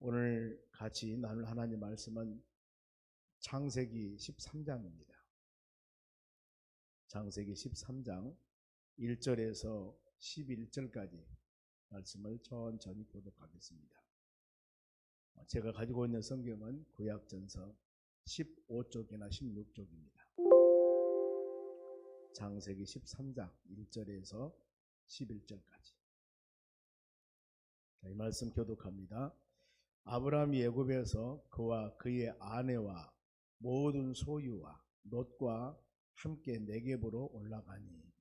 오늘 같이 나눌 하나님 말씀은 창세기 13장입니다. 창세기 13장 1절에서 11절까지 말씀을 천천히 교독하겠습니다. 제가 가지고 있는 성경은 구약전서 15쪽이나 16쪽입니다. 창세기 13장 1절에서 11절까지. 이 말씀 교독합니다. 아브라함이 애굽에서 그와 그의 아내와 모든 소유와 롯과 함께 네겝으로 올라가니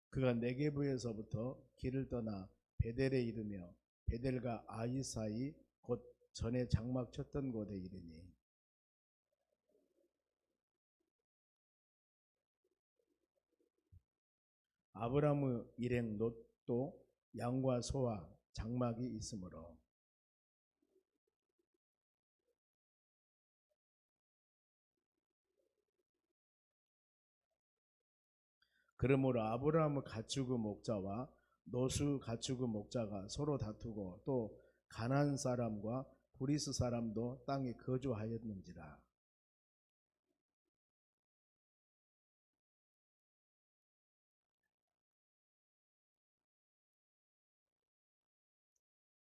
그가 네겝에서부터 길을 떠나 베델에 이르며 베델과 아이 사이 곧 전에 장막 쳤던 곳에 이르니 아브라함의 일행 롯도 양과 소와 장막이 있으므로 그러므로 아브라함의 가축의 목자와 롯의 가축의 목자가 서로 다투고 또 가나안 사람과 브리스 사람도 땅에 거주하였는지라.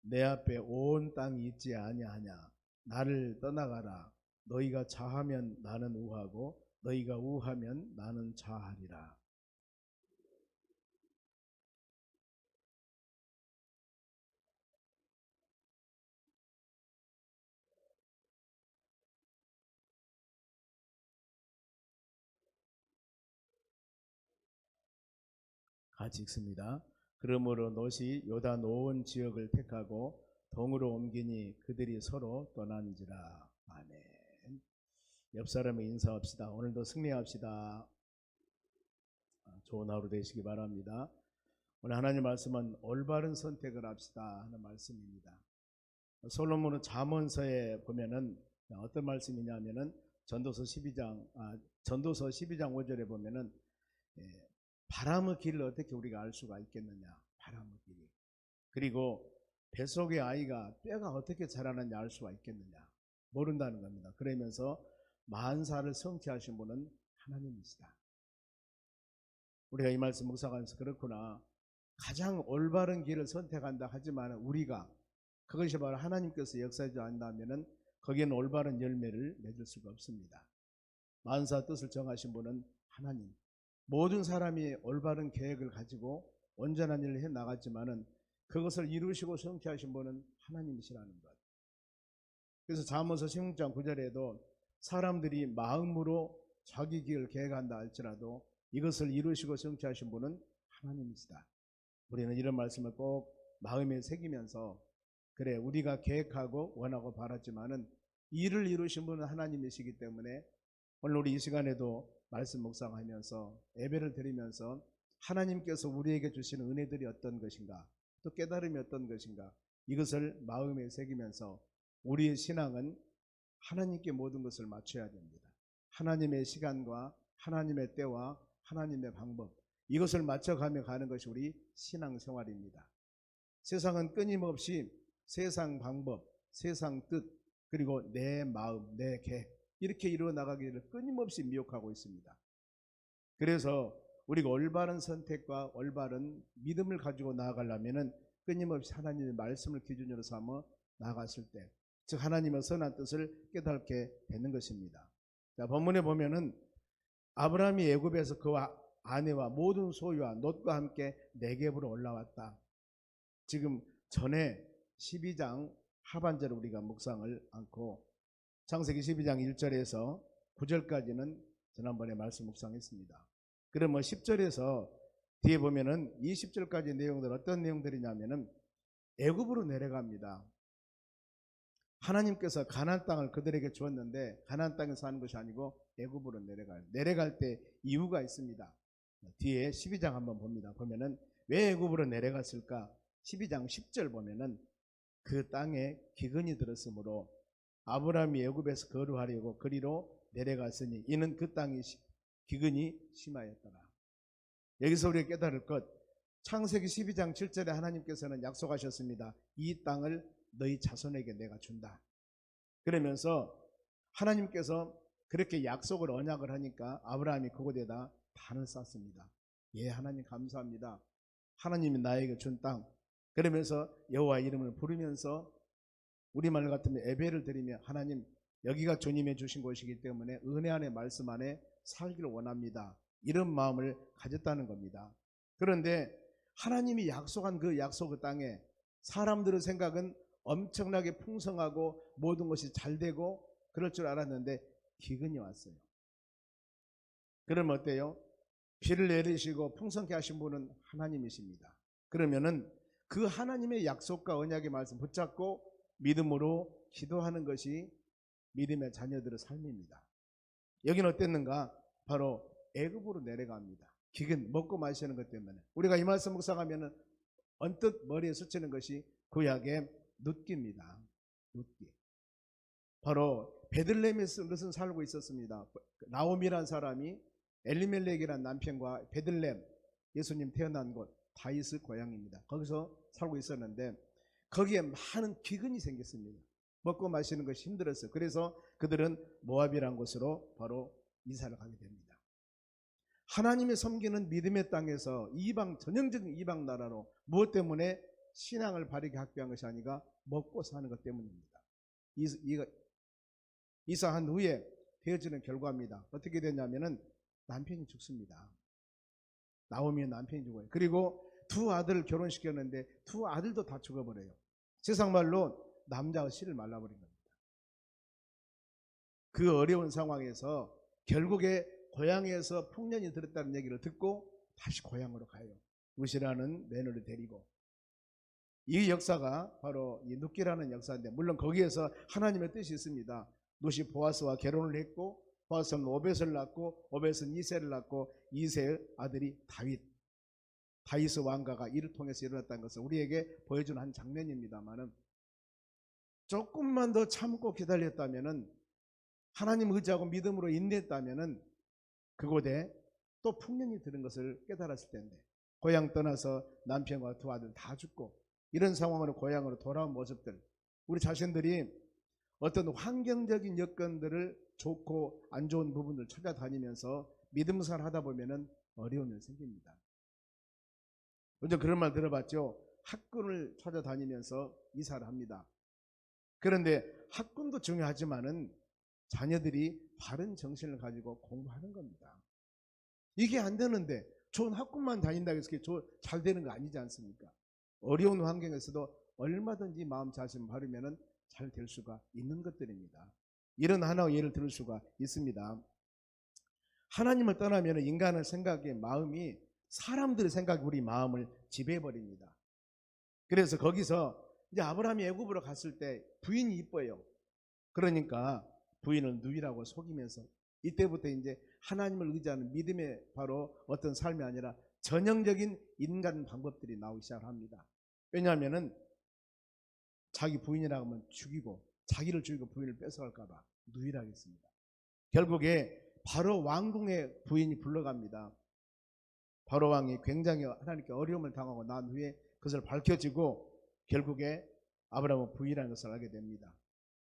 내 앞에 온 땅이 있지 아니하냐. 나를 떠나가라. 너희가 좌하면 나는 우하고 너희가 우하면 나는 좌하리라. 같이 읽습니다. 그러므로 롯이 요단 온 지역을 택하고 동으로 옮기니 그들이 서로 떠난지라. 아멘. 옆 사람에 인사합시다. 오늘도 승리합시다. 좋은 하루 되시기 바랍니다. 오늘 하나님 말씀은 올바른 선택을 합시다 하는 말씀입니다. 솔로몬은 잠언서에 보면은 어떤 말씀이냐면은 전도서 12장 5절에 보면은 바람의 길을 어떻게 우리가 알 수가 있겠느냐. 바람의 길이. 그리고 뱃속의 아이가 뼈가 어떻게 자라는지 알 수가 있겠느냐. 모른다는 겁니다. 그러면서 만사를 성취하신 분은 하나님이시다. 우리가 이 말씀 묵상하면서 그렇구나. 가장 올바른 길을 선택한다 하지만 우리가 그것이 바로 하나님께서 역사하지 않는다면 거기에는 올바른 열매를 맺을 수가 없습니다. 만사 뜻을 정하신 분은 하나님. 모든 사람이 올바른 계획을 가지고 온전한 일을 해나갔지만은 그것을 이루시고 성취하신 분은 하나님이시라는 것. 그래서 잠언서 16장 9절에도 사람들이 마음으로 자기 길을 계획한다 할지라도 이것을 이루시고 성취하신 분은 하나님이시다. 우리는 이런 말씀을 꼭 마음에 새기면서 그래 우리가 계획하고 원하고 바랐지만은 일을 이루신 분은 하나님이시기 때문에 오늘 우리 이 시간에도 말씀 묵상하면서 예배를 드리면서 하나님께서 우리에게 주시는 은혜들이 어떤 것인가 또 깨달음이 어떤 것인가 이것을 마음에 새기면서 우리의 신앙은 하나님께 모든 것을 맞춰야 됩니다. 하나님의 시간과 하나님의 때와 하나님의 방법 이것을 맞춰가며 가는 것이 우리 신앙생활입니다. 세상은 끊임없이 세상 방법, 세상 뜻 그리고 내 마음, 내 계획 이렇게 이루어나가기를 끊임없이 미혹하고 있습니다. 그래서 우리가 올바른 선택과 올바른 믿음을 가지고 나아가려면 끊임없이 하나님의 말씀을 기준으로 삼아 나아갔을 때 즉 하나님의 선한 뜻을 깨닫게 되는 것입니다. 자, 본문에 보면은 아브라함이 애굽에서 그와 아내와 모든 소유와 롯과 함께 네겝으로 올라왔다. 지금 전에 12장 하반절을 우리가 묵상을 않고 창세기 12장 1절에서 9절까지는 지난번에 말씀 묵상했습니다. 그러면 10절에서 뒤에 보면은 20절까지 내용들 어떤 내용들이냐면은 애굽으로 내려갑니다. 하나님께서 가나안 땅을 그들에게 주었는데 가나안 땅에 사는 것이 아니고 애굽으로 내려갈 때 이유가 있습니다. 뒤에 12장 한번 봅니다. 보면은 왜 애굽으로 내려갔을까? 12장 10절 보면은 그 땅에 기근이 들었으므로 아브라함이 애굽에서 거류하려고 그리로 내려갔으니 이는 그 땅이 기근이 심하였더라. 여기서 우리가 깨달을 것 창세기 12장 7절에 하나님께서는 약속하셨습니다. 이 땅을 너희 자손에게 내가 준다. 그러면서 하나님께서 그렇게 약속을 언약을 하니까 아브라함이 그곳에다 단을 쌓습니다. 예, 하나님 감사합니다. 하나님이 나에게 준 땅. 그러면서 여호와 이름을 부르면서 우리말 같으면 예배를 드리며 하나님 여기가 주님의 주신 곳이기 때문에 은혜 안에 말씀 안에 살기를 원합니다. 이런 마음을 가졌다는 겁니다. 그런데 하나님이 약속한 그 약속 그 땅에 사람들의 생각은 엄청나게 풍성하고 모든 것이 잘 되고 그럴 줄 알았는데 기근이 왔어요. 그러면 어때요? 비를 내리시고 풍성케 하신 분은 하나님이십니다. 그러면은 그 하나님의 약속과 언약의 말씀 붙잡고 믿음으로 기도하는 것이 믿음의 자녀들의 삶입니다. 여기는 어땠는가? 바로 애굽으로 내려갑니다. 기근 먹고 마시는 것 때문에. 우리가 이 말씀 묵상하면은 언뜻 머리에 스치는 것이 구약의 룻기입니다. 룻기. 바로 베들레헴에서 룻은 살고 있었습니다. 나오미란 사람이 엘리멜렉이란 남편과 베들레헴, 예수님 태어난 곳 다윗의 고향입니다. 거기서 살고 있었는데 거기에 많은 기근이 생겼습니다. 먹고 마시는 것이 힘들었어요. 그래서 그들은 모압이란 곳으로 바로 이사를 가게 됩니다. 하나님의 섬기는 믿음의 땅에서 전형적인 이방 나라로 무엇 때문에 신앙을 바르게 학교한 것이 아니라 먹고 사는 것 때문입니다. 이사한 후에 되어지는 결과입니다. 어떻게 됐냐면은 남편이 죽습니다. 나오미의 남편이 죽어요. 그리고 두 아들을 결혼시켰는데 두 아들도 다 죽어버려요. 세상 말로 남자가 씨를 말라버린 겁니다. 그 어려운 상황에서 결국에 고향에서 풍년이 들었다는 얘기를 듣고 다시 고향으로 가요. 룻이라는 며느리를 데리고. 이 역사가 바로 이 룻기라는 역사인데 물론 거기에서 하나님의 뜻이 있습니다. 룻이 보아스와 결혼을 했고 보아스는 오벳을 낳고 오벳은 이새를 낳고 이새의 아들이 다윗의 왕가가 이를 통해서 일어났다는 것을 우리에게 보여주는 한 장면입니다만은 조금만 더 참고 기다렸다면은 하나님 의지하고 믿음으로 인내했다면은 그곳에 또 풍년이 드는 것을 깨달았을 텐데 고향 떠나서 남편과 두 아들 다 죽고 이런 상황으로 고향으로 돌아온 모습들 우리 자신들이 어떤 환경적인 여건들을 좋고 안 좋은 부분을 찾아다니면서 믿음 생활 하다 보면은 어려움이 생깁니다. 먼저 그런 말 들어봤죠. 학군을 찾아다니면서 이사를 합니다. 그런데 학군도 중요하지만은 자녀들이 바른 정신을 가지고 공부하는 겁니다. 이게 안 되는데 좋은 학군만 다닌다고 해서 잘 되는 거 아니지 않습니까? 어려운 환경에서도 얼마든지 마음 자신 바르면은 잘 될 수가 있는 것들입니다. 이런 하나의 예를 들을 수가 있습니다. 하나님을 떠나면 인간의 생각의 마음이 사람들의 생각이 우리 마음을 지배해버립니다. 그래서 거기서 이제 아브라함이 애굽으로 갔을 때 부인이 이뻐요. 그러니까 부인을 누이라고 속이면서 이때부터 이제 하나님을 의지하는 믿음의 바로 어떤 삶이 아니라 전형적인 인간 방법들이 나오기 시작합니다. 왜냐하면은 자기 부인이라고 하면 죽이고 자기를 죽이고 부인을 뺏어갈까봐 누이라고 했습니다. 결국에 바로 왕궁의 부인이 불러갑니다. 바로 왕이 굉장히 하나님께 어려움을 당하고 난 후에 그것을 밝혀지고 결국에 아브라함은 부인이라는 것을 알게 됩니다.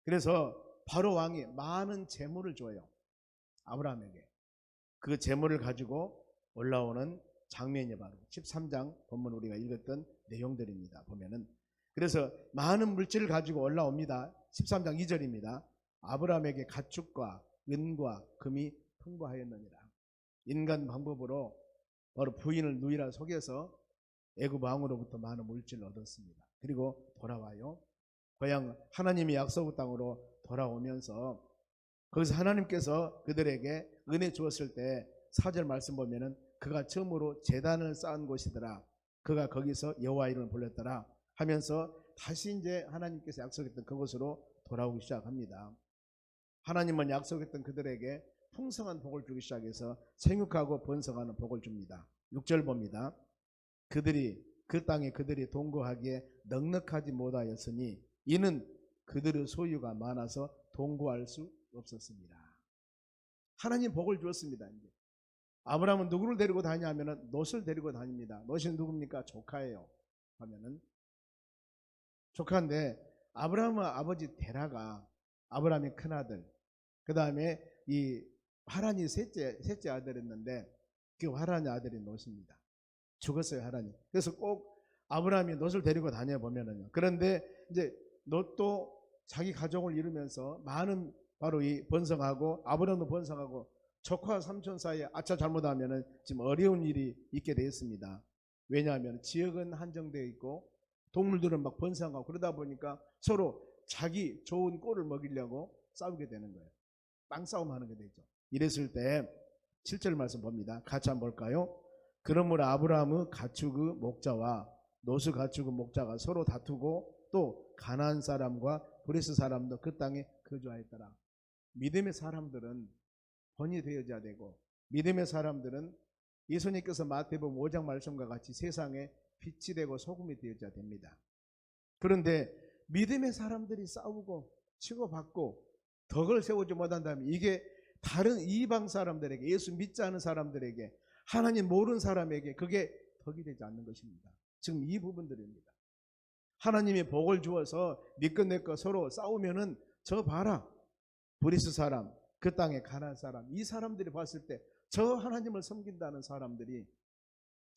그래서 바로 왕이 많은 재물을 줘요. 아브라함에게. 그 재물을 가지고 올라오는 장면이 바로 13장 본문 우리가 읽었던 내용들입니다. 보면은 그래서 많은 물질을 가지고 올라옵니다. 13장 2절입니다. 아브라함에게 가축과 은과 금이 풍부하였느니라. 인간 방법으로 바로 부인을 누이라 속여서 애굽 왕으로부터 많은 물질을 얻었습니다. 그리고 돌아와요. 고향 하나님이 약속 땅으로 돌아오면서 거기서 하나님께서 그들에게 은혜 주었을 때 4절 말씀 보면은 그가 처음으로 제단을 쌓은 곳이더라. 그가 거기서 여호와 이름을 불렀더라 하면서 다시 이제 하나님께서 약속했던 그곳으로 돌아오기 시작합니다. 하나님은 약속했던 그들에게 풍성한 복을 주기 시작해서 생육하고 번성하는 복을 줍니다. 6절 봅니다. 그 땅에 그들이 동거하기에 넉넉하지 못하였으니 이는 그들의 소유가 많아서 동거할 수 없었습니다. 하나님 복을 주었습니다. 이제 아브라함은 누구를 데리고 다니냐면은 롯을 데리고 다닙니다. 롯이 누굽니까? 조카예요. 하면은 조카인데 아브라함은 아버지 데라가 아브라함의 큰아들, 그 다음에 이 하란이 셋째 아들이었는데 그 하란의 아들이 롯입니다. 죽었어요, 하란이. 그래서 꼭 아브라함이 롯을 데리고 다녀보면은요. 그런데 이제 롯도 자기 가족을 이루면서 많은 바로 이 번성하고 아브라함도 번성하고 조카 삼촌 사이에 아차 잘못하면은 지금 어려운 일이 있게 되었습니다. 왜냐하면 지역은 한정되어 있고 동물들은 막 번성하고 그러다 보니까 서로 자기 좋은 꼴을 먹이려고 싸우게 되는 거예요. 땅싸움 하는 게 되죠. 이랬을 때 7절 말씀 봅니다. 같이 한번 볼까요? 그러므로 아브라함의 가축의 목자와 롯의 가축의 목자가 서로 다투고 또 가나안 사람과 브리스 사람도 그 땅에 거주하였더라. 믿음의 사람들은 본이 되어져야 되고 믿음의 사람들은 예수님께서 마태복음 5장 말씀과 같이 세상에 빛이 되고 소금이 되어져야 됩니다. 그런데 믿음의 사람들이 싸우고 치고받고 덕을 세우지 못한다면 이게 다른 이방 사람들에게, 예수 믿지 않은 사람들에게, 하나님 모르는 사람에게 그게 덕이 되지 않는 것입니다. 지금 이 부분들입니다. 하나님이 복을 주어서 니꺼 내꺼 서로 싸우면은 저 봐라, 브리스 사람, 그 땅에 가나안 사람, 이 사람들이 봤을 때 저 하나님을 섬긴다는 사람들이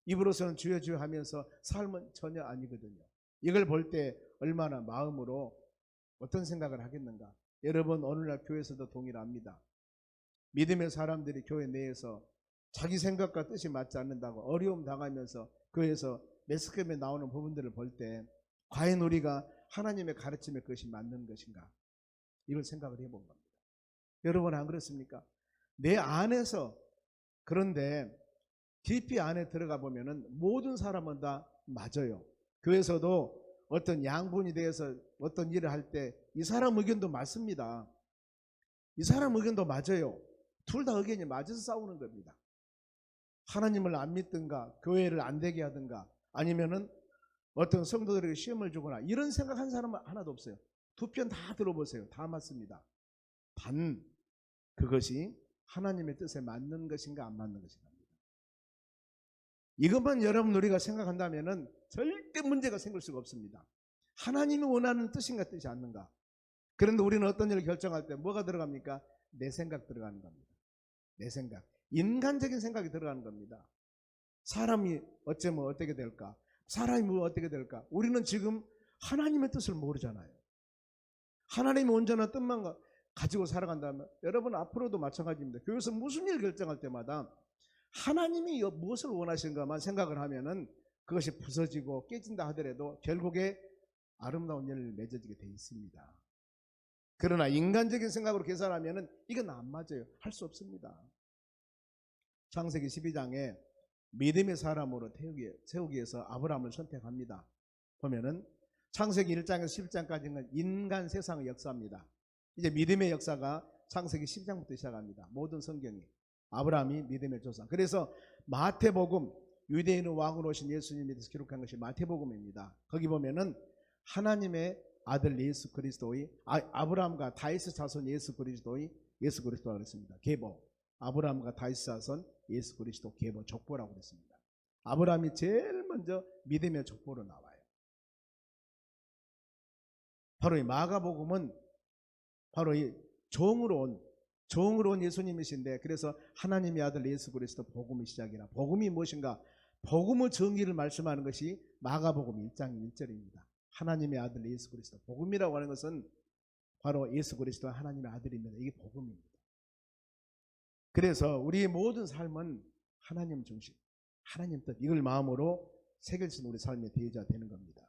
입으로서는 주여 주여 하면서 삶은 전혀 아니거든요. 이걸 볼 때 얼마나 마음으로 어떤 생각을 하겠는가. 여러분 오늘날 교회에서도 동일합니다. 믿음의 사람들이 교회 내에서 자기 생각과 뜻이 맞지 않는다고 어려움 당하면서 교회에서 매스컴에 나오는 부분들을 볼 때 과연 우리가 하나님의 가르침에 그것이 맞는 것인가, 이걸 생각을 해본 겁니다. 여러분 안 그렇습니까? 내 안에서, 그런데 깊이 안에 들어가 보면은 모든 사람은 다 맞아요. 교회에서도 어떤 양분이 되어서 어떤 일을 할 때 이 사람 의견도 맞습니다. 이 사람 의견도 맞아요. 둘 다 의견이 맞아서 싸우는 겁니다. 하나님을 안 믿든가 교회를 안 되게 하든가 아니면은 어떤 성도들에게 시험을 주거나 이런 생각 한 사람은 하나도 없어요. 두 편 다 들어보세요. 다 맞습니다. 단 그것이 하나님의 뜻에 맞는 것인가 안 맞는 것인가. 이것만 여러분 우리가 생각한다면은 절대 문제가 생길 수가 없습니다. 하나님이 원하는 뜻인가 뜻이 않는가. 그런데 우리는 어떤 일을 결정할 때 뭐가 들어갑니까? 내 생각 들어가는 겁니다. 내 생각, 인간적인 생각이 들어가는 겁니다. 사람이 어쩌면 어떻게 될까, 사람이 뭐 어떻게 될까. 우리는 지금 하나님의 뜻을 모르잖아요. 하나님의 온전한 뜻만 가지고 살아간다면 여러분 앞으로도 마찬가지입니다. 교회에서 무슨 일 결정할 때마다 하나님이 무엇을 원하시는가만 생각을 하면은 그것이 부서지고 깨진다 하더라도 결국에 아름다운 일을 맺어지게 되어 있습니다. 그러나 인간적인 생각으로 계산하면은 이건 안 맞아요. 할 수 없습니다. 창세기 12장에 믿음의 사람으로 세우기 위해서 아브라함을 선택합니다. 보면은 창세기 1장에서 10장까지는 인간 세상의 역사입니다. 이제 믿음의 역사가 창세기 10장부터 시작합니다. 모든 성경이 아브라함이 믿음의 조상. 그래서 마태복음, 유대인의 왕으로 오신 예수님에 대해서 기록한 것이 마태복음입니다. 거기 보면은 하나님의 아들 예수 그리스도의 아브라함과 다윗의 자손 예수 그리스도의 예수 그리스도라고 그랬습니다. 계보. 아브라함과 다윗의 자손 예수 그리스도 계보, 족보라고 그랬습니다. 아브라함이 제일 먼저 믿음의 족보로 나와요. 바로 이 마가복음은 바로 이 종으로 온 예수님이신데, 그래서 하나님의 아들 예수 그리스도 복음의 시작이라. 복음이 무엇인가? 복음의 정의를 말씀하는 것이 마가복음 1장 1절입니다. 하나님의 아들 예수 그리스도. 복음이라고 하는 것은 바로 예수 그리스도 하나님의 아들입니다. 이게 복음입니다. 그래서 우리의 모든 삶은 하나님 중심, 하나님 뜻, 이걸 마음으로 새겨진 우리 삶에 되어야 되는 겁니다.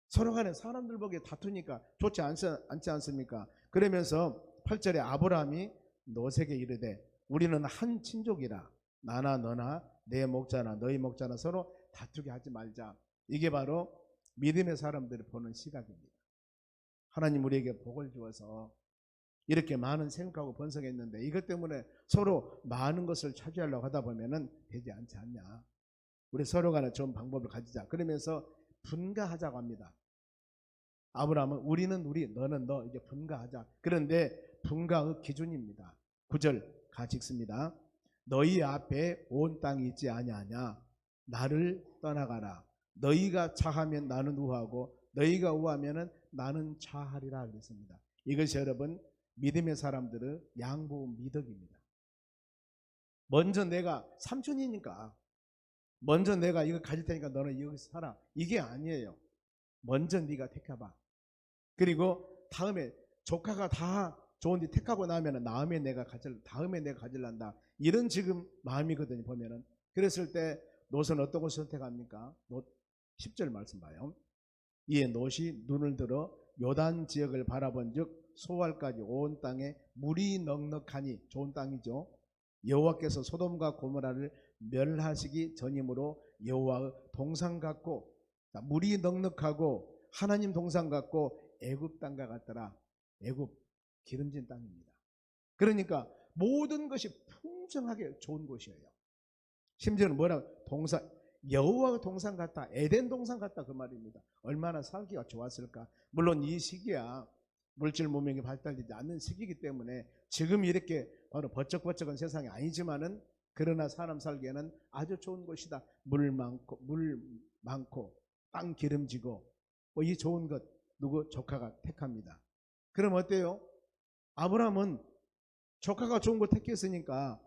서로 간에 사람들 보기에 다투니까 좋지 않지 않습니까? 그러면서 8절에 아브라함이 롯에게 이르되 우리는 한 친족이라 나나 너나 내 목자나 너희 목자나 서로 다투게 하지 말자. 이게 바로 믿음의 사람들이 보는 시각입니다. 하나님 우리에게 복을 주어서 이렇게 많은 생육하고 번성했는데 이것 때문에 서로 많은 것을 차지하려고 하다 보면은 되지 않지 않냐. 우리 서로 간에 좋은 방법을 가지자. 그러면서 분가하자고 합니다. 아브라함은 우리는 우리, 너는 너, 이제 분가하자. 그런데 분가의 기준입니다. 9절 같이 읽습니다. 너희 앞에 온 땅이 있지 아니하냐. 나를 떠나가라. 너희가 차하면 나는 우하고 너희가 우하면 나는 차하리라 그랬습니다. 이것이 여러분 믿음의 사람들의 양보 미덕입니다. 먼저 내가 삼촌이니까 먼저 내가 이거 가질 테니까 너는 여기서 살아. 이게 아니에요. 먼저 네가 택해봐. 그리고 다음에 조카가 다 좋은데 택하고 나면 다음에 내가 가질란다. 이런 지금 마음이거든요. 보면은. 그랬을 때 롯은 어떤 걸 선택합니까? 롯 10절 말씀 봐요. 이에 롯이 눈을 들어 요단 지역을 바라본즉 소알까지 온 땅에 물이 넉넉하니 좋은 땅이죠. 여호와께서 소돔과 고모라를 멸하시기 전이므로 여호와의 동산 같고 물이 넉넉하고 하나님 동산 같고 애굽 땅과 같더라. 애굽 기름진 땅입니다. 그러니까 모든 것이 풍성하게 좋은 곳이에요. 심지어는 뭐라고 동산 여호와의 동산 같다. 에덴 동산 같다 그 말입니다. 얼마나 살기가 좋았을까. 물론 이 시기야 물질 문명이 발달되지 않는 시기이기 때문에 지금 이렇게 바로 버쩍버쩍한 세상이 아니지만은 그러나 사람 살기에는 아주 좋은 곳이다. 물 많고 땅 기름지고 뭐 이 좋은 것 누구 조카가 택합니다. 그럼 어때요? 아브라함은 조카가 좋은 거 택했으니까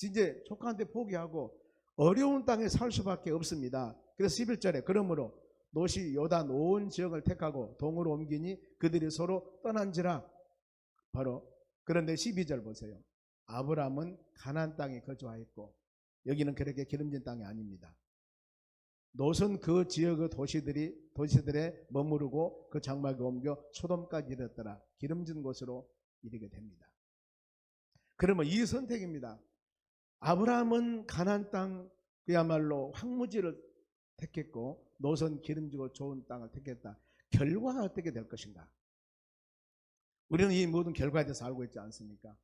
이제 조카한테 포기하고 어려운 땅에 살 수밖에 없습니다. 그래서 11절에 그러므로 롯이 요단 온 지역을 택하고 동으로 옮기니 그들이 서로 떠난지라. 바로 그런데 12절 보세요. 아브라함은 가나안 땅에 거주하였고 여기는 그렇게 기름진 땅이 아닙니다. 롯은 그 지역의 도시들에 머무르고 그 장막에 옮겨 소돔까지 이르렀더라. 기름진 곳으로 이르게 됩니다. 그러면 이 선택입니다. 아브라함은 가나안 땅 그야말로 황무지를 택했고 롯은 기름지고 좋은 땅을 택했다. 결과가 어떻게 될 것인가? 우리는 이 모든 결과에 대해서 알고 있지 않습니까?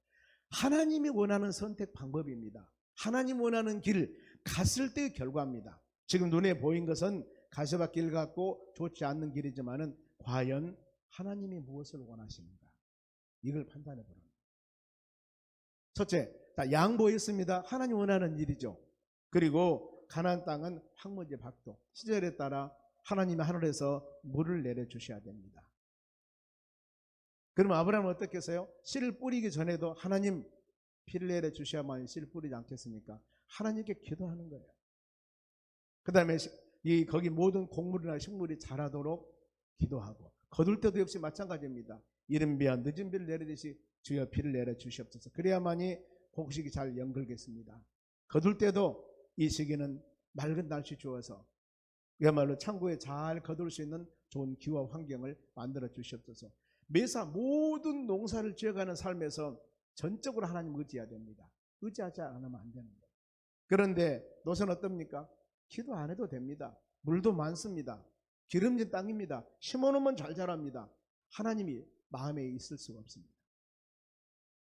하나님이 원하는 선택 방법입니다. 하나님 원하는 길 갔을 때의 결과입니다. 지금 눈에 보인 것은 가시밭 길 같고 좋지 않는 길이지만은 과연 하나님이 무엇을 원하시는가? 이걸 판단해 보는 거예요. 첫째, 양보했습니다. 하나님 원하는 일이죠. 그리고 가나안 땅은 황무지 박도, 시절에 따라 하나님이 하늘에서 물을 내려주셔야 됩니다. 그러면 아브라함은 어떻게 했어요? 씨를 뿌리기 전에도 하나님 비를 내려주셔야만 씨를 뿌리지 않겠습니까? 하나님께 기도하는 거예요. 그 다음에 거기 모든 곡물이나 식물이 자라도록 기도하고 거둘 때도 역시 마찬가지입니다. 이른 비와 늦은 비를 내리듯이 주여 비를 내려주시옵소서. 그래야만이 곡식이 잘 연결겠습니다. 거둘 때도 이 시기는 맑은 날씨 주어서 그야말로 창고에 잘 거둘 수 있는 좋은 기와 환경을 만들어 주시옵소서. 매사 모든 농사를 지어가는 삶에서 전적으로 하나님 의지해야 됩니다. 의지하지 않으면 안 되는 거예요. 그런데 롯은 어떻습니까? 기도 안 해도 됩니다. 물도 많습니다. 기름진 땅입니다. 심어놓으면 잘 자랍니다. 하나님이 마음에 있을 수가 없습니다.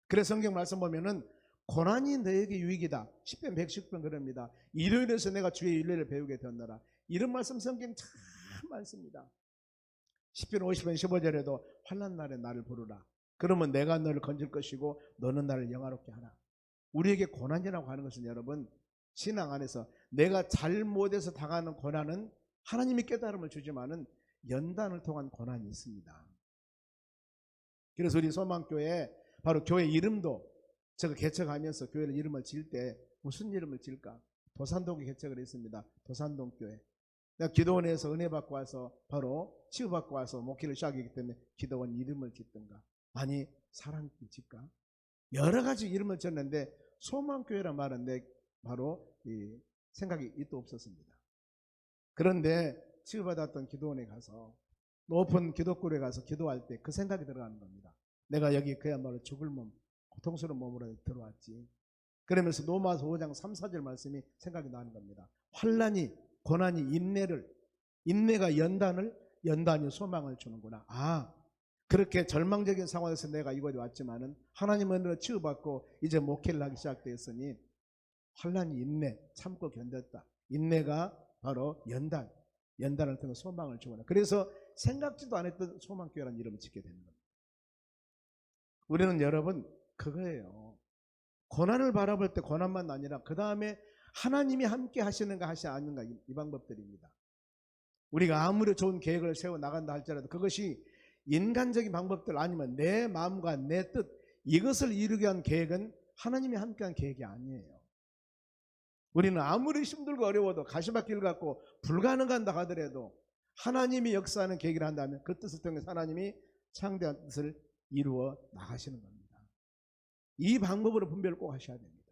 그래서 성경 말씀 보면은 고난이 너에게 유익이다. 10편 110편 그럽니다. 일요일에서 내가 주의 윤례를 배우게 되었노라. 이런 말씀 성경 참 많습니다. 10편 50편 15절에도 환난 날에 나를 부르라. 그러면 내가 너를 건질 것이고 너는 나를 영화롭게 하라. 우리에게 고난이라고 하는 것은 여러분 신앙 안에서 내가 잘못해서 당하는 고난은 하나님이 깨달음을 주지만은 연단을 통한 고난이 있습니다. 그래서 우리 소망교회 바로 교회 이름도 제가 개척하면서 교회를 이름을 지을 때 무슨 이름을 지을까? 도산동에 개척을 했습니다. 도산동교회. 내가 기도원에서 은혜 받고 와서 바로 치유받고 와서 목회를 시작했기 때문에 기도원 이름을 짓든가 아니 사랑길 짓까? 여러 가지 이름을 지었는데 소망교회란 말은 내 바로 이 생각이 이도 없었습니다. 그런데 치유받았던 기도원에 가서 높은 기도굴에 가서 기도할 때 그 생각이 들어가는 겁니다. 내가 여기 그야말로 죽을 몸 고통스러운 몸으로 들어왔지. 그러면서 로마서 5장 3, 4절 말씀이 생각이 나는 겁니다. 환난이 고난이 인내가 연단이 소망을 주는구나. 아 그렇게 절망적인 상황에서 내가 이곳에 왔지만은 하나님의 은혜로 치유받고 이제 목회를 하기 시작되었으니 환난이 인내 참고 견뎠다. 인내가 바로 연단을 통해 소망을 주구나. 그래서 생각지도 않았던 소망교회라는 이름을 짓게 되는 겁니다. 우리는 여러분 그거예요. 고난을 바라볼 때 고난만 아니라 그 다음에 하나님이 함께 하시는가 하지 않는가, 이 방법들입니다. 우리가 아무리 좋은 계획을 세워 나간다 할지라도 그것이 인간적인 방법들 아니면 내 마음과 내 뜻, 이것을 이루기 위한 계획은 하나님이 함께한 계획이 아니에요. 우리는 아무리 힘들고 어려워도 가시밭길 갖고 불가능한다 하더라도 하나님이 역사하는 계획을 한다면 그 뜻을 통해서 하나님이 창대한 뜻을 이루어 나가시는 겁니다. 이 방법으로 분별을 꼭 하셔야 됩니다.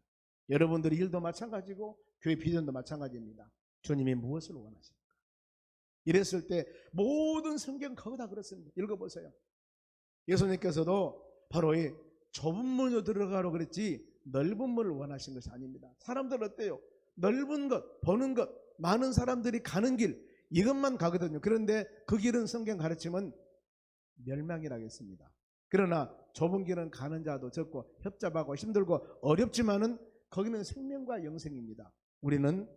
여러분들의 일도 마찬가지고 교회 비전도 마찬가지입니다. 주님이 무엇을 원하십니까? 이랬을 때 모든 성경 거의 다 그렇습니다. 읽어보세요. 예수님께서도 바로 이 좁은 문으로 들어가라고 그랬지 넓은 문을 원하신 것이 아닙니다. 사람들 어때요? 넓은 것, 보는 것, 많은 사람들이 가는 길, 이것만 가거든요. 그런데 그 길은 성경 가르침은 멸망이라겠습니다. 그러나 좁은 길은 가는 자도 적고 협잡하고 힘들고 어렵지만은 거기는 생명과 영생입니다. 우리는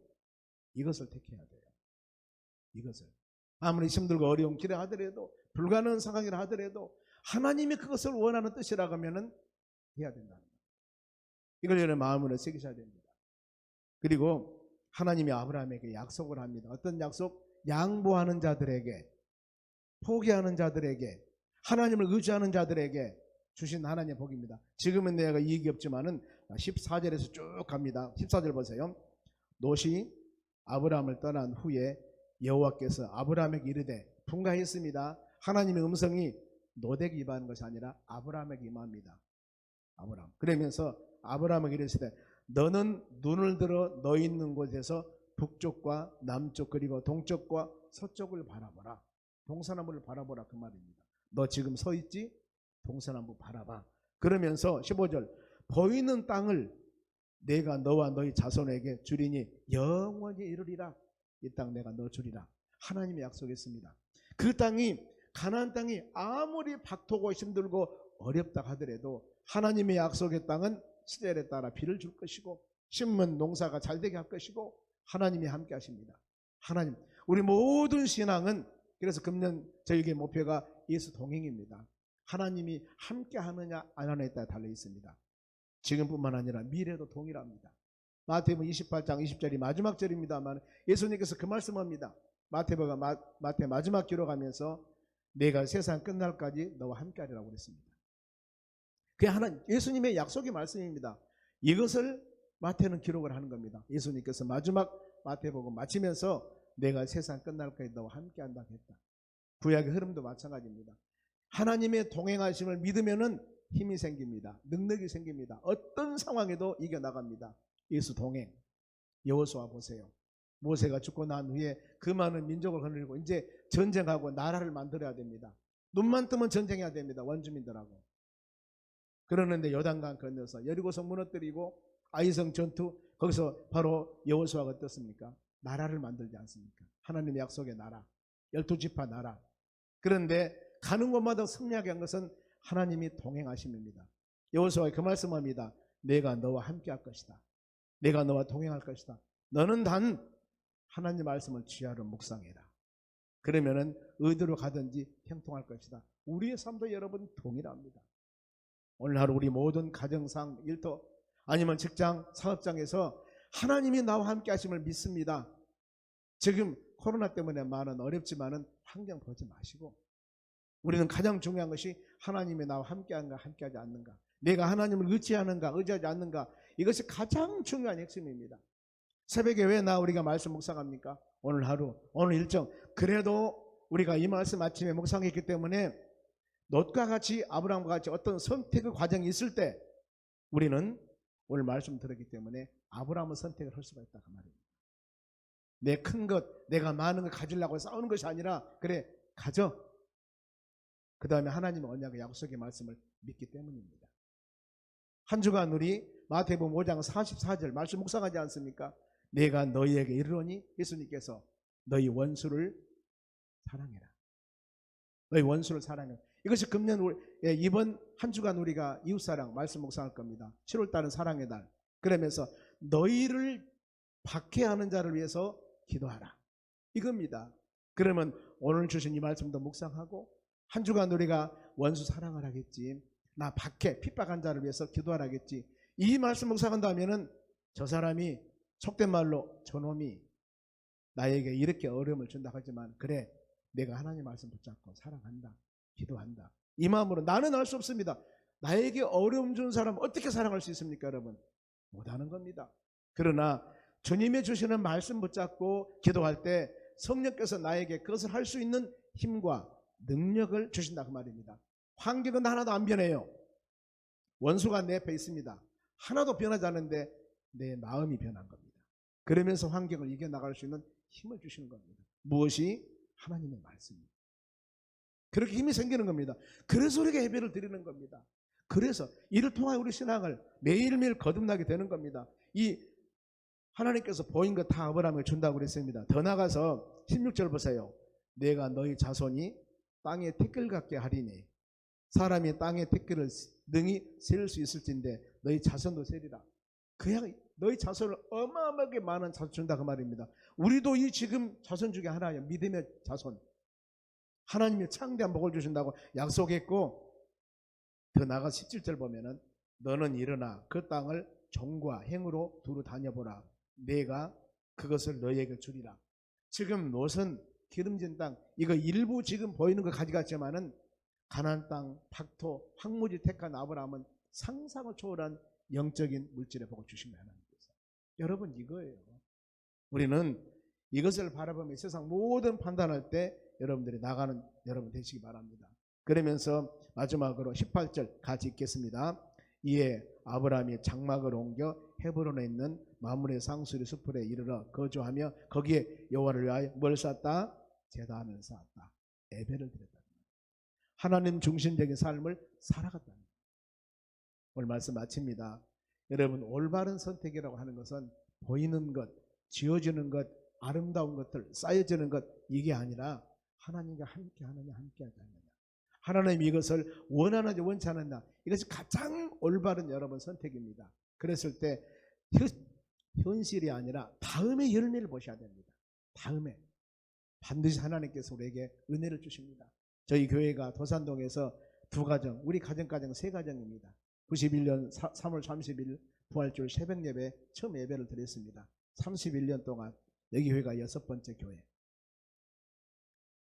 이것을 택해야 돼요. 이것을. 아무리 힘들고 어려운 길에 하더라도 불가능한 상황이라 하더라도 하나님이 그것을 원하는 뜻이라고 하면은 해야 된다는 거예요. 이걸 여러분 마음으로 새기셔야 됩니다. 그리고 하나님이 아브라함에게 약속을 합니다. 어떤 약속? 양보하는 자들에게, 포기하는 자들에게, 하나님을 의지하는 자들에게 주신 하나님의 복입니다. 지금은 내가 이익이 없지만은 14절에서 쭉 갑니다. 14절 보세요. 롯이 아브라함을 떠난 후에 여호와께서 아브라함에게 이르되, 분가했습니다. 하나님의 음성이 롯에게 임하는 것이 아니라 아브라함에게 임합니다. 아브라함. 그러면서 아브라함에게 이르시되, 너는 눈을 들어 너 있는 곳에서 북쪽과 남쪽 그리고 동쪽과 서쪽을 바라보라. 동서남북을 바라보라, 그 말입니다. 너 지금 서 있지? 동서남북 바라봐. 그러면서 15절, 보이는 땅을 내가 너와 너희 자손에게 주리니 영원히 이르리라. 이 땅 내가 너 주리라. 하나님이 약속했습니다. 그 땅이, 가나안 땅이 아무리 박토고 힘들고 어렵다 하더라도 하나님의 약속의 땅은 시절에 따라 비를 줄 것이고 심은 농사가 잘 되게 할 것이고 하나님이 함께 하십니다. 하나님, 우리 모든 신앙은, 그래서 금년 저희의 목표가 예수 동행입니다. 하나님이 함께 하느냐 안 하느냐에 따라 달려 있습니다. 지금뿐만 아니라 미래도 동일합니다. 마태복음 28장 20절이 마지막 절입니다만 예수님께서 그 말씀합니다. 마태 마지막 기록하면서 내가 세상 끝날까지 너와 함께하리라고 그랬습니다. 그게 예수님의 약속의 말씀입니다. 이것을 마태는 기록을 하는 겁니다. 예수님께서 마지막 마태복음 마치면서 내가 세상 끝날까지 너와 함께한다고 했다. 구약의 흐름도 마찬가지입니다. 하나님의 동행하심을 믿으면은 힘이 생깁니다. 능력이 생깁니다. 어떤 상황에도 이겨나갑니다. 예수 동행. 여호수아 보세요. 모세가 죽고 난 후에 그 많은 민족을 거느리고 이제 전쟁하고 나라를 만들어야 됩니다. 눈만 뜨면 전쟁해야 됩니다. 원주민들하고. 그러는데 요단강 건너서 여리고성 무너뜨리고 아이성 전투, 거기서 바로 여호수아가 어떻습니까? 나라를 만들지 않습니까? 하나님의 약속의 나라, 12지파 나라. 그런데 가는 곳마다 승리하게 한 것은 하나님이 동행하심입니다. 여호수아가 그 말씀합니다. 내가 너와 함께 할 것이다. 내가 너와 동행할 것이다. 너는 단 하나님 말씀을 취하러 묵상해라. 그러면은 어디로 가든지 형통할 것이다. 우리의 삶도 여러분 동일합니다. 오늘 하루 우리 모든 가정상, 일터, 아니면 직장, 사업장에서 하나님이 나와 함께 하심을 믿습니다. 지금 코로나 때문에 많은 어렵지만은 환경 보지 마시고 우리는 가장 중요한 것이 하나님이 나와 함께하는가 함께하지 않는가, 내가 하나님을 의지하는가 의지하지 않는가, 이것이 가장 중요한 핵심입니다. 새벽에 왜 우리가 말씀 묵상합니까? 오늘 하루, 오늘 일정. 그래도 우리가 이 말씀 아침에 묵상했기 때문에 롯과 같이, 아브라함과 같이 어떤 선택의 과정이 있을 때 우리는 오늘 말씀 들었기 때문에 아브라함은 선택을 할 수가 있다, 그 말입니다. 내 큰 것, 내가 많은 걸 가지려고 싸우는 것이 아니라 그래, 가져. 그 다음에 하나님의 언약의 약속의 말씀을 믿기 때문입니다. 한 주간 우리 마태복음 5장 44절 말씀 묵상하지 않습니까? 내가 너희에게 이르노니, 예수님께서 너희 원수를 사랑해라. 너희 원수를 사랑해라. 이것이 금년 이번 한 주간 우리가 이웃사랑 말씀 묵상할 겁니다. 7월달은 사랑의 달. 그러면서 너희를 박해하는 자를 위해서 기도하라, 이겁니다. 그러면 오늘 주신 이 말씀도 묵상하고 한 주간 우리가 원수 사랑을 하겠지, 나 박해 핍박한 자를 위해서 기도하라겠지, 이 말씀 묵상한다면은 저 사람이 속된 말로 저놈이 나에게 이렇게 어려움을 준다 하지만 그래 내가 하나님 말씀 붙잡고 사랑한다 기도한다 이 마음으로 나는 알 수 없습니다. 나에게 어려움 준 사람 어떻게 사랑할 수 있습니까 여러분? 못하는 겁니다. 그러나 주님이 주시는 말씀 붙잡고 기도할 때 성령께서 나에게 그것을 할 수 있는 힘과 능력을 주신다 그 말입니다. 환경은 하나도 안 변해요. 원수가 내 앞에 있습니다. 하나도 변하지 않는데 내 마음이 변한 겁니다. 그러면서 환경을 이겨나갈 수 있는 힘을 주시는 겁니다. 무엇이? 하나님의 말씀입니다. 그렇게 힘이 생기는 겁니다. 그래서 우리가 예배를 드리는 겁니다. 그래서 이를 통하여 우리 신앙을 매일매일 거듭나게 되는 겁니다. 이 하나님께서 보인 것 다 아브라함에게 준다고 그랬습니다. 더 나가서 16절 보세요. 내가 너희 자손이 땅에 티끌 같게 하리니 사람이 땅에 티끌을 능히 셀 수 있을진데 너희 자손도 세리라. 그냥 너희 자손을 어마어마하게 많은 자손 준다 그 말입니다. 우리도 이 지금 자손 중에 하나예요. 믿음의 자손. 하나님이 창대한 복을 주신다고 약속했고 더 나아가 17절 보면은 너는 일어나 그 땅을 종과 행으로 두루 다녀보라. 내가 그것을 너희에게 주리라. 지금 노선 기름진 땅 이거 일부 지금 보이는 거 가져갔지만은 가나안 땅 박토 황무지 택한 아브라함은 상상을 초월한 영적인 물질의 복을 주신 거예요. 하나님께서. 여러분 이거예요. 우리는 이것을 바라보며 세상 모든 판단할 때 여러분들이 나가는 여러분 되시기 바랍니다. 그러면서 마지막으로 18절 같이 읽겠습니다. 이에 아브라함이 장막을 옮겨 헤브론에 있는 마므레 상수리 숲에 이르러 거주하며 거기에 여호와를 위하여 뭘 쌓았다? 제단을 쌓았다. 예배를 드렸다. 하나님 중심적인 삶을 살아갔다. 오늘 말씀 마칩니다. 여러분 올바른 선택이라고 하는 것은 보이는 것, 지어지는 것, 아름다운 것들, 쌓여지는 것 이게 아니라 하나님과 함께 하느냐 함께 하지 않느냐. 하나님이 이것을 원하느냐 원치 않느냐. 이것이 가장 올바른 여러분 선택입니다. 그랬을 때 현실이 아니라 다음의 열매를 보셔야 됩니다. 다음에 반드시 하나님께서 우리에게 은혜를 주십니다. 저희 교회가 도산동에서 두 가정, 우리 가정가정 세 가정입니다. 91년 3월 30일 부활절 새벽 예배 처음 예배를 드렸습니다. 31년 동안 여기 교회가 6번째 교회.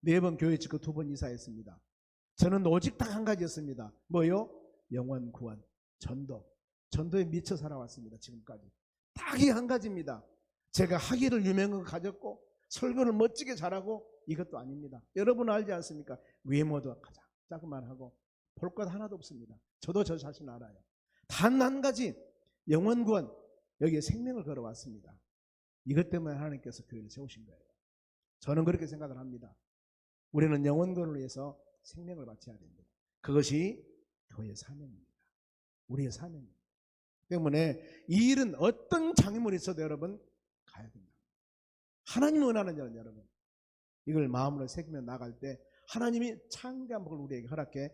4번 교회 짓고 2번 이사했습니다. 저는 오직 딱 한 가지였습니다. 뭐요? 영혼 구원, 전도. 전도에 미쳐 살아왔습니다. 지금까지. 딱 이 한 가지입니다. 제가 학위를 유명한 거 가졌고 설교를 멋지게 잘하고 이것도 아닙니다. 여러분 알지 않습니까? 외모도 가장 작은만 하고 볼 것 하나도 없습니다. 저도 저 자신 알아요. 단 한 가지 영혼 구원, 여기에 생명을 걸어왔습니다. 이것 때문에 하나님께서 교회를 세우신 거예요. 저는 그렇게 생각을 합니다. 우리는 영혼 구원을 위해서 생명을 바쳐야 됩니다. 그것이 교회의 사명입니다. 우리의 사명입니다. 때문에 이 일은 어떤 장애물이 있어도 여러분 가야 된다. 하나님 원하는 일은 여러분 이걸 마음으로 새기며 나갈 때 하나님이 창대한 복을 우리에게 허락해